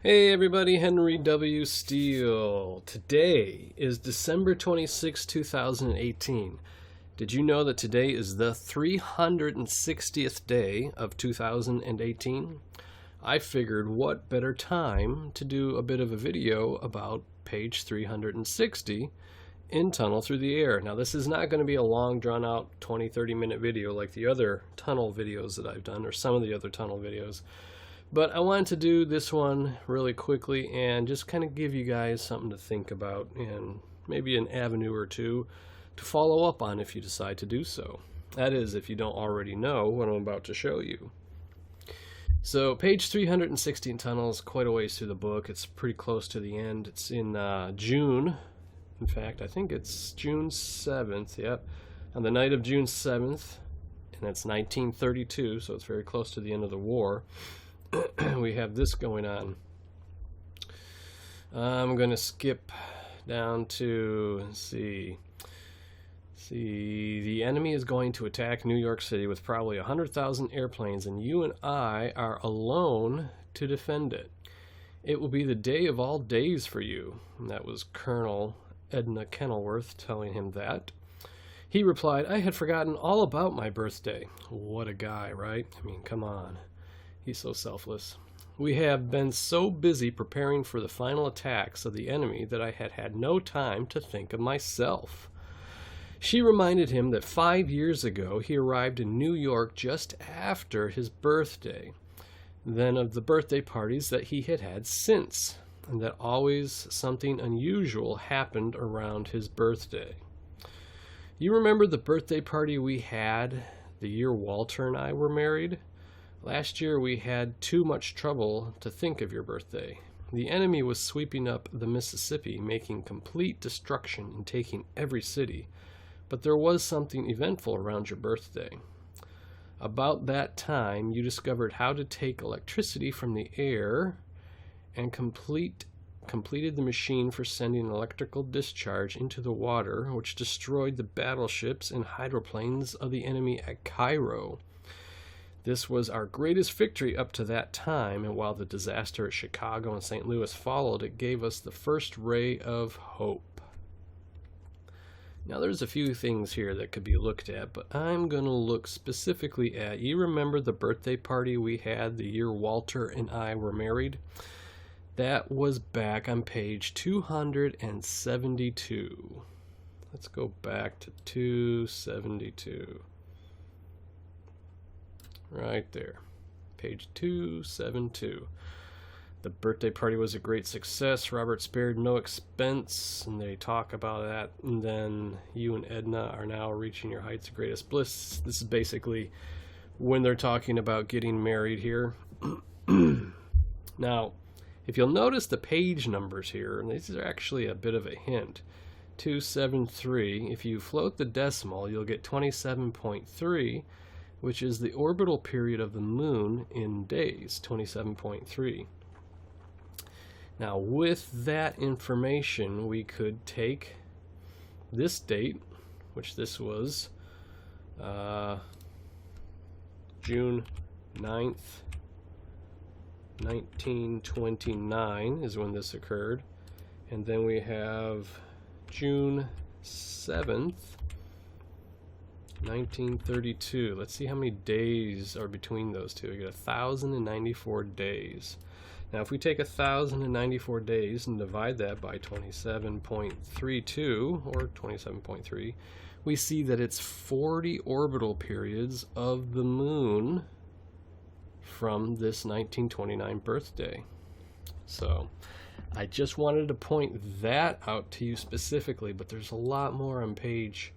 Hey everybody, Henry W. Steele. Today is December 26, 2018. Did you know that today is the 360th day of 2018? I figured what better time to do a bit of a video about page 360 in Tunnel Through the Air. Now this is not going to be a long drawn out 20-30 minute video like the other tunnel videos that I've done, or some of the other tunnel videos. But I wanted to do this one really quickly and just kind of give you guys something to think about and maybe an avenue or two to follow up on if you decide to do so. That is, if you don't already know what I'm about to show you. So page 316 tunnels, quite a ways through the book. It's pretty close to the end. It's in June. In fact, I think it's June 7th. Yep. On the night of June 7th, and that's 1932, so it's very close to the end of the war. We have this going on. I'm going to skip down to, let's see, the enemy is going to attack New York City with probably 100,000 airplanes, and you and I are alone to defend it. It will be the day of all days for you. And that was Colonel Edna Kenilworth telling him that. He replied, I had forgotten all about my birthday. What a guy, right? I mean, come on. He's so selfless. We have been so busy preparing for the final attacks of the enemy that I had no time to think of myself. She reminded him that 5 years ago he arrived in New York just after his birthday, then of the birthday parties that he had had since, and that always something unusual happened around his birthday. You remember the birthday party we had the year Walter and I were married? Last year we had too much trouble to think of your birthday. The enemy was sweeping up the Mississippi, making complete destruction and taking every city. But there was something eventful around your birthday. About that time, you discovered how to take electricity from the air and completed the machine for sending electrical discharge into the water, which destroyed the battleships and hydroplanes of the enemy at Cairo. This was our greatest victory up to that time, and while the disaster at Chicago and St. Louis followed, it gave us the first ray of hope. Now there's a few things here that could be looked at, but I'm going to look specifically at, you remember the birthday party we had the year Walter and I were married? That was back on page 272. Let's go back to 272. Right there, page 272. The birthday party was a great success. Robert spared no expense, and they talk about that. And then you and Edna are now reaching your heights of greatest bliss. This is basically when they're talking about getting married here. Now, if you'll notice the page numbers here, and these are actually a bit of a hint. 273, if you float the decimal, you'll get 27.3, which is the orbital period of the moon in days, 27.3. Now, with that information, we could take this date, which this was June 9th, 1929 is when this occurred, and then we have June 7th, 1932. Let's see how many days are between those two. We get 1,094 days. Now, if we take 1,094 days and divide that by 27.32 or 27.3, we see that it's 40 orbital periods of the moon from this 1929 birthday. So I just wanted to point that out to you specifically, but there's a lot more on page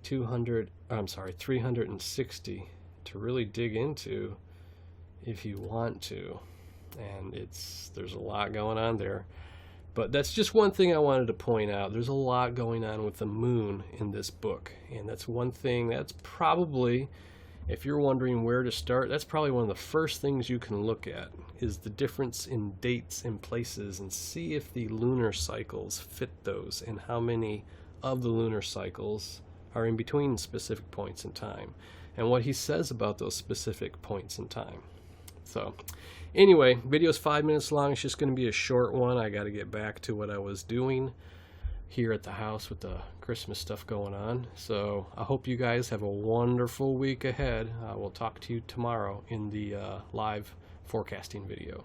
360 to really dig into if you want to, and there's a lot going on there. But that's just one thing I wanted to point out. There's a lot going on with the moon in this book, and that's one thing that's probably, if you're wondering where to start, that's probably one of the first things you can look at, is the difference in dates and places, and see if the lunar cycles fit those, and how many of the lunar cycles are in between specific points in time, and what he says about those specific points in time. So anyway, video's 5 minutes long. It's just going to be a short one. I got to get back to what I was doing here at the house with the Christmas stuff going on. So I hope you guys have a wonderful week ahead. We'll talk to you tomorrow in the live forecasting video.